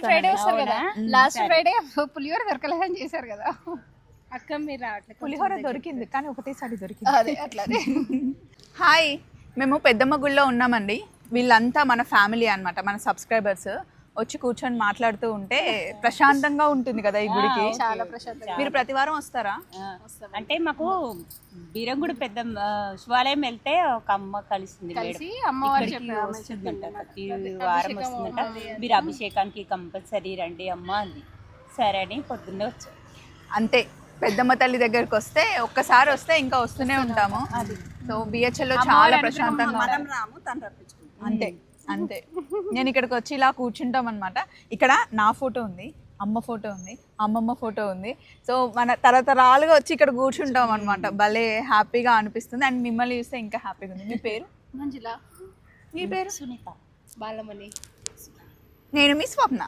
Friday వస్తారు కదా. Last Friday పులిహోర దొరకలేదని చేశారు కదా అక్క, మీరు రావట్లేదు. పులిహోర దొరికింది కానీ ఒకటేసారి దొరికింది. అదే అట్లానే. హాయ్, మేము పెద్దమ్మ గుడిలో ఉన్నామండి. వీళ్ళంతా మన ఫ్యామిలీ అన్నమాట, మన సబ్స్క్రైబర్స్. వచ్చి కూర్చొని మాట్లాడుతూ ఉంటే ప్రశాంతంగా ఉంటుంది కదా ఈ గుడికి. చాలా ప్రశాంతంగా. మీరు ప్రతి వారం వస్తారా? అంటే మాకు బీరంగుడు పెద్ద శివాలయం వెళ్తే ఒక అమ్మ కలిసింది కలిసి అమ్మవారు ఇక్కడికి వస్తుందంట, ప్రతి వారం వస్తుందంట. మీరు అభిషేకానికి కంపల్సరీ రండి అమ్మ అంది. సరే అని పొద్దున్నే వచ్చాం. అంతే, పెద్దమ్మ తల్లి దగ్గరికి వస్తే ఒక్కసారి వస్తే ఇంకా వస్తూనే ఉంటాము. సో బిహెచ్ఎల్ లో చాలా ప్రశాంతంగా అంతే అంతే. నేను ఇక్కడికి వచ్చి ఇలా కూర్చుంటాం అనమాట. ఇక్కడ నా ఫోటో ఉంది, అమ్మ ఫోటో ఉంది, అమ్మమ్మ ఫోటో ఉంది. సో మన తరతరాలుగా వచ్చి ఇక్కడ కూర్చుంటాం అనమాట. భలే హ్యాపీగా అనిపిస్తుంది. అండ్ మిమ్మల్ని చూస్తే ఇంకా హ్యాపీగా ఉంది. మీ పేరు? మంజుల. మీ పేరు? సునీత. బాలమణి. నేను మీ స్వప్న.